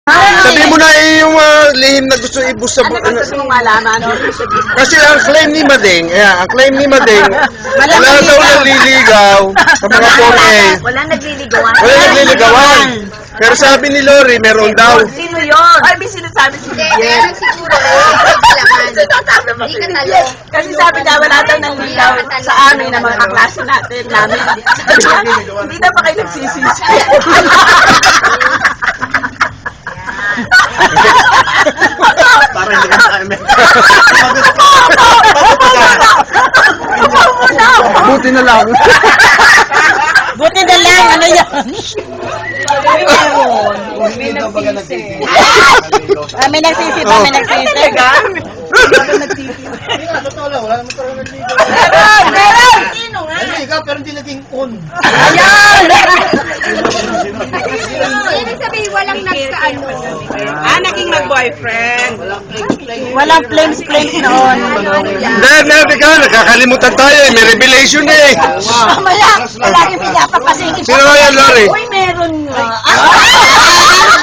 Sabi mo na yung lihim na gusto i-boost sa... Ano gusto mong malaman? Kasi ang claim ni Mading, wala daw naliligaw sa mga 4A. Wala nagliligawan. Wala nagliligawan. Pero sabi ni Lori, meron daw. Sino yun? Ay, may sinasabi si Miguel. Meron siguro. Sinasabi mo si Miguel. Kasi sabi niya, wala daw naliligaw sa amin na mga kaklase natin. Hindi na pa kayo nagsisisi. Para hindi ka namin. Buti na lang. Buti na lang, ano yan? May nagsisi pa, may nagsisi. Totoo lang, wala naman talaga naligaw. Meron! Sino nga? Naligaw, pero hindi naging on. Ayan! Ibig sabihin, walang nagkaano. Naging mag-boyfriend. Walang flames noon. Hindi, nakakalimutan tayo eh. May revelation eh. Mamaya, palagi pinapapasigit. Sino nga yan, Lori? Uy, meron nga.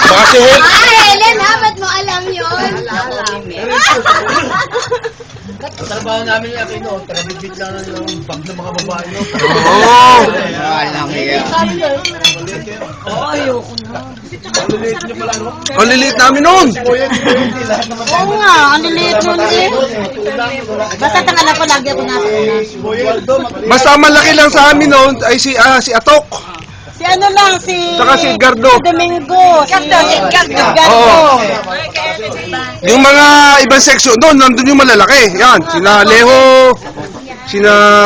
Baka si Hel. Helen, ha? Ba't mo alam yun? Trabaho namin yung akin, no? Trabibit lang ng bag ng mga babae, no? Oo. Walang iya. Ayoko na. Maliliit niyo pala, no? Ang liliit namin noon. Lahat naman tayo. Oo nga, ang liliit nun eh. Basta tangalan ko, lagi ako nasa una. Basta ang malaki lang sa amin noon ay si Atok. Si ano lang, si... Saka si Edgardo. Si Domingo. Si Edgardo. Oo. Yung mga ibang section doon, nandun yung malalaki. Yan, sina Leho, sina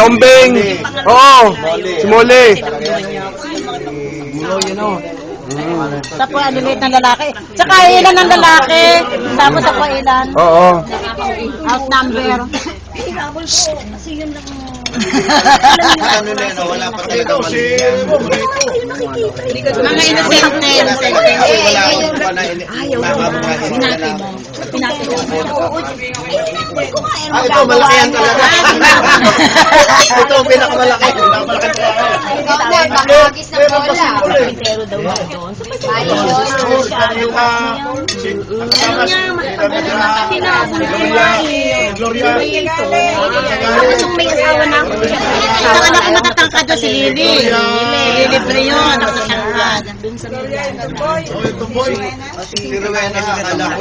Umbeng. Oo, si Mole. Tapos ano liit ng lalaki. Tsaka ilan ng lalaki. Tapos ako ilan. Oo. Outnumber. Ano na yun, wala pa rin ito. Mga inosente. Ito, malaki yan talaga. Ito, pinakamalaki. Pangagis ng bola. Gloria. May asawa na ako. Ang anak ko matatangkad doon si Lily. Si Lily Breon, ako tatangkad. Doon sa Ito, boy. Si Rowena, akala ko.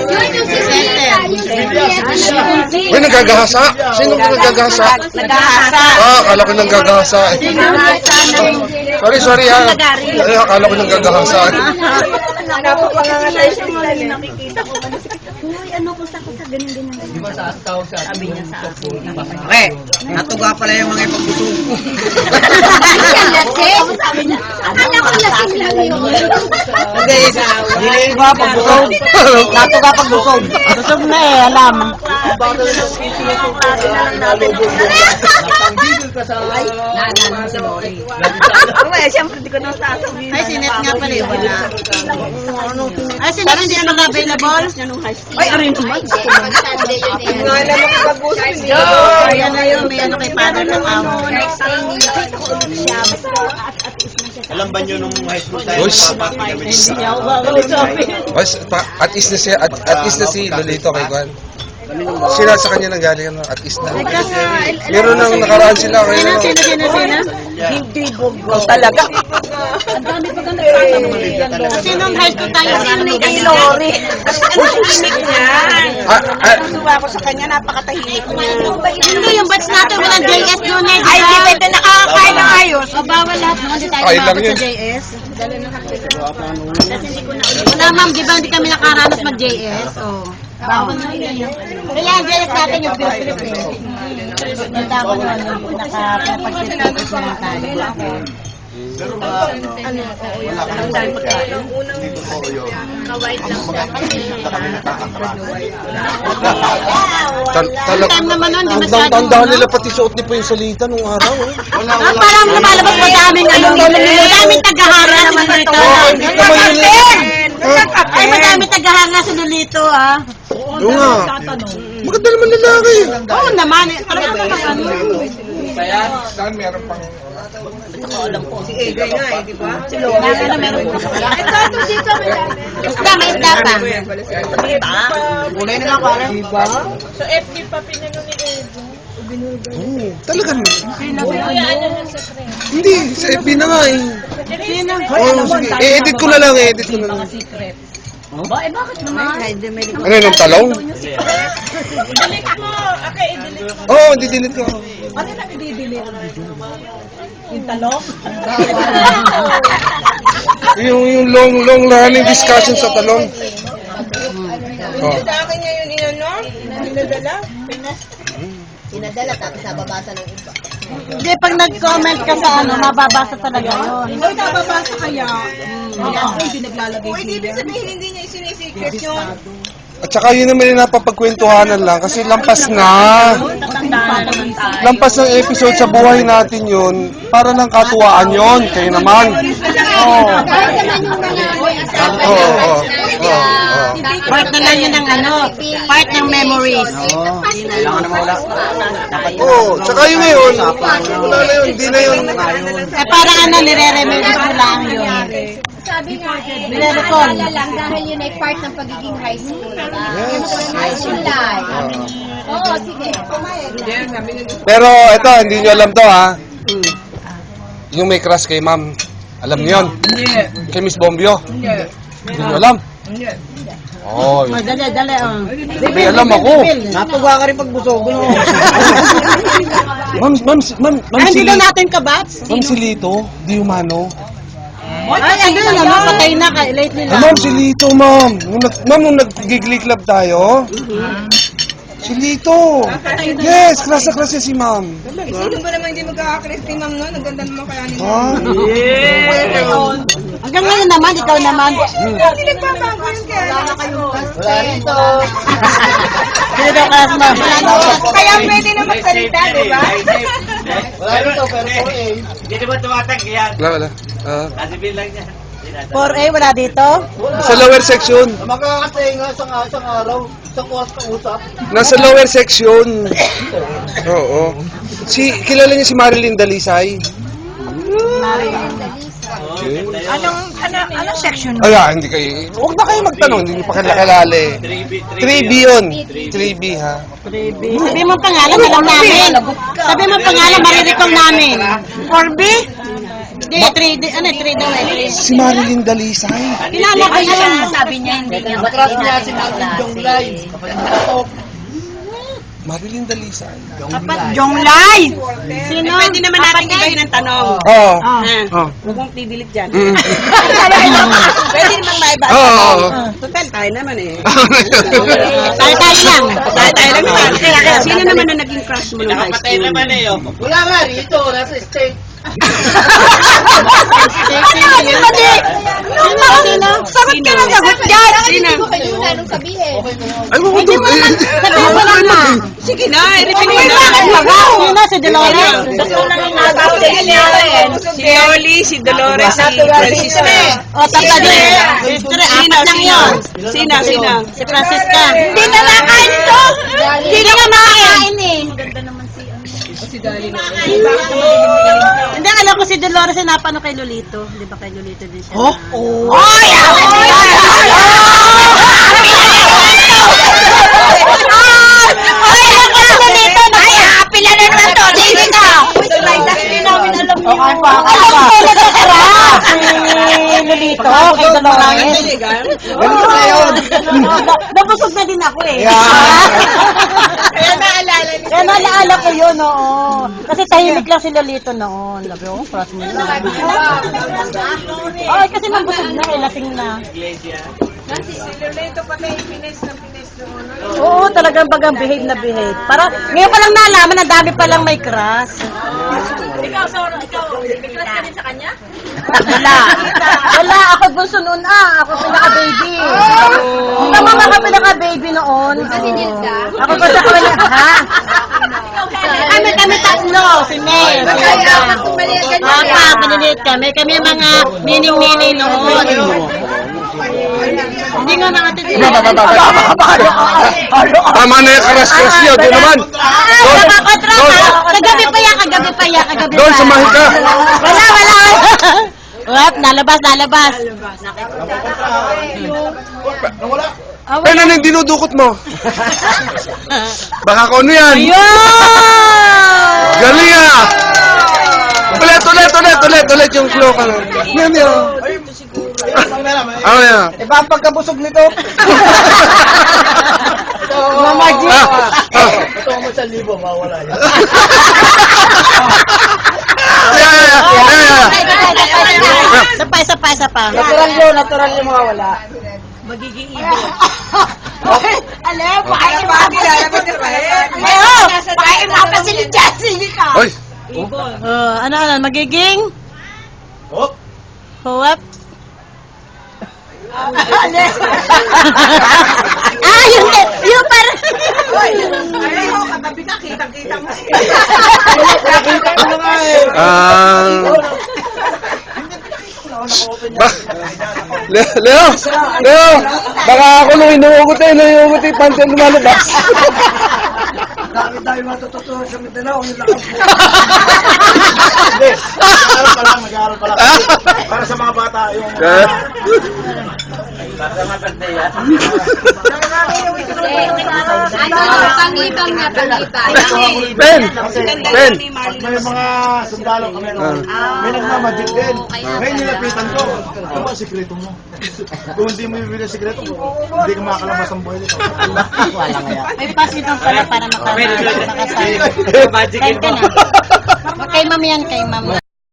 Uy, nagagahasa? Sino nagagahasa? Nagahasa. Akala ko nanggagahasa. Sorry ha. Ay, akala ko nanggagahasa. Napapangangatay siya mga nakikita ko. Uy, ano kung sakot sa ganun-ganun. Di ba sa tawag sa Sabi niya sa akin. Pare, natuga pala yung mga ipagbuto. Yan, lasing. Akala ko lasing lang yun. Hindi, hindi ba pagbusog? Natuga pagbusog. Busog na eh, alam. Natanggigil ka sa... Naalala si Mori. Siyempre, di ko nang sasabihin. Ay, sinet nga pala yun. Wala. Ay, sinet hindi naman available. Ay, arin naman. Sunday yun eh. Ayan na yun, may ano kay father ng amo. Next day, nakita ko ulit siya. Basta Alam ba nyo nung high school tayo? Uy. Hindi ako kakausapin. At is na si Lolito kay Juan. Sila sa kanya nang galing at is na. Meron nang nakaraan sila. Sino? Hindi gugo talaga. Ang dami pa kang nagtatanong. Kasi nung high school tayo, sino ni kay Lori? Tahimik niya. Tuwa ako sa kanya, napakatahimik niya. Hindi, yung batch natin, walang JS noon eh. Ay, di ba ito nakakakain ng ayos? O, bawal lahat naman, di tayo Ay, lang umabot yun. sa JS. Wala ma'am, di ba hindi kami nakaranas mag-JS? O, bawal na yun. Kaya ang JS natin yung field trip eh. Yung dapat nakapagpagpagpagpagpag na tayo. Ang dahil pagkain. Time naman nun, di Ang masyado. tandaan nila pati suot ni po yung salita nung araw eh. Parang lumalabas madaming madaming tagahanga naman dito. Hindi naman yun eh. Ay, madaming tagahanga sa Lolito ah. Oo nga. Maganda naman lalaki. Oo naman, talaga naman ano. Saan meron pang Si Egay nga eh, di ba? Meron po. Ito dito. Isda, may isda pa. Kulay na nga pala. Diba? So, FB pa pinano ni Edo. Oo, talaga na. Hindi, sa FB na nga eh. Oo, sige. I-edit ko na lang, i-edit ko na lang. Bakit naman? Ano yun, ang talong? I-delete mo. Okay, i-delete mo. Oo, didelete ko. Ano nang i-delete? Yung talong? Yung long running discussion sa talong. Oh. Sa akin niya yun inano? Pinadala? Pinadala tapos nababasa ng iba. Hindi, pag nag-comment ka sa ano, mababasa talaga yun. Hindi nababasa kaya. Hindi naglalagay siya. Ibig sabihin hindi niya isinisecret yun. At saka yun naman yung napapagkwentuhanan lang kasi lampas na. Lampas ng episode sa buhay natin yun. Para ng katuwaan yun. Kayo naman. Oo. Oo. Part na lang yun ng ano, part ng memories. Kailangan na mawala. Oo. Tsaka yun ngayon. Wala na yun. Hindi na yun. Eh parang ano, nire-remember ko lang yun. Sabi nga eh, Nirerecall. naalala lang dahil yun ay part ng pagiging high school. High school life. Oo, sige. Pero ito, hindi nyo alam to ha. Yung may crush kay ma'am. Alam niyo yun? Kay Miss Bombio? Hindi nyo alam? Oh, Oh, dali, oh. may alam ako. Natuwa ka rin pag busog. No? Ma'am Ay, si hindi na natin ka, Bats? Ma'am si Lito, di umano. Ay, ano na, no? Patay na ka, lately Ah, lang. ma'am, si Lito, ma'am. Nung nag-gigli club tayo. Si Lito. Yes, klase si ma'am. Sino ba naman hindi magkakakris kay ma'am no? Naganda naman kaya nila. Ha? Hanggang ngayon naman, ikaw naman. Hindi nagbabago yun kaya. Wala na kayong Sino daw class mo? Kaya pwede na magsalita, di ba? Wala rito, pero hindi naman tumatag yan. Wala. Nasipin lang niya. 4A, wala dito? Sa lower section. Makakatenga isang araw, isang oras na usap. Nasa lower section. Oo. Kilala niyo si Marilyn Dalisay? Anong section? Ay, hindi kayo. Huwag na kayo magtanong, hindi niyo pa kilala eh. 3B yun. 3B ha. Sabi mo pangalan, alam namin. Sabi mo pangalan, marirecall namin. 4B? Hindi, 3D, ano, 3 daw eh. Si Marilyn Dalisay. Kilala ko yun. Sabi niya hindi niya Nakras niya si Jonglay. Marilyn Dalisay. Jonglay! Sino? Pwede naman natin igahin ng tanong. Oo. Huwag mong pibilit dyan. Mm. Pwede naman maiba. Oo. Total, tayo naman eh. Tayo-tayo lang. Tayo lang naman. Sino naman na naging crush mo ng high Nakapatay school? naman eh. Oh. Wala nga, dito, nasa state. Sagot ka na sagot dyan! Sino? Hindi ko kayo na nung sabihin. Ay, wag ito. Sabihin mo lang na. Sige na, i-repeat mo na. Sino? Si Dolores? Si Yoli, si Dolores, si Francisca. O, tatlo din. Sister, apat lang yun. Sino? Si Francisca. Hindi na nakain to! Hindi na kumakain eh. Hindi, alam ko si Dolores ay napano kay Lolito. Di ba kay Lolito din siya? Oh? Ay! Pila na naman to! Dito ka! Hindi namin alam Si Lolito, kay Dolores. Ganito na yun. Nabusog na din ako eh. Kaya naalala niya. Kaya naalala ko yun, oo. Kasi tahimik lang si Lolito noon. Sabi ko, crush mo na. Ay, kasi nabusog na, eh, lasing na. Si Lolito pa tayo pines na pines noon. Oo, talagang bagang behave na behave. Para, ngayon pa lang nalaman, ang dami pa lang may crush. Ikaw, may crush ka rin sa kanya? Wala, ako bunso noon Ako pinaka-baby. Tama nga ka pinaka-baby noon. Kasi Nilda. Ako pa sa kanya, ha? Kami tatlo, si May. Kaya ako maliit ka niya. Papa, piniliit kami. Kami yung mga nining-nining noon. Hindi nga nakatid. Tama na yung karas-karas niya. Doon naman. Kagabi pa yan. Doon, sumahid ka. Wala. Wap, nalabas. Eh, ano yung dinudukot mo? Baka kung ano yan. Ayun! Galing ah! Ulit yung flow ka lang. Yan. Ano yan? Iba ang pagkabusog nito. Mama G. Ito mo 1,000, mawala yan. Isa pa. Natural yung mga wala. Magiging ibig. Alam, pakikin mapasilid dyan, sige ka. Oy! Ano, magiging? Hop! Huwap? Yun parang. Katabi ka, kitang-kita mo. Leo! Baka ako nung inuugot yung panty ang lumalabas. Dami tayo matututunan sa Mindanao. Yung lakad mo. Hindi! Mag-aaral pa lang. Para sa mga bata, yung... Panglibang na, panglibang. Ben! Pag may mga sundalo kami noon, may nagmamagic din. Ngayon nilapitan ko. Ito ba sikreto mo? Kung hindi mo ibigay ang sikreto, hindi ka makakalabas ang buhay nito. May pass itong pala para makasali. Kain ka na. Kay ma'am yan, kay ma'am.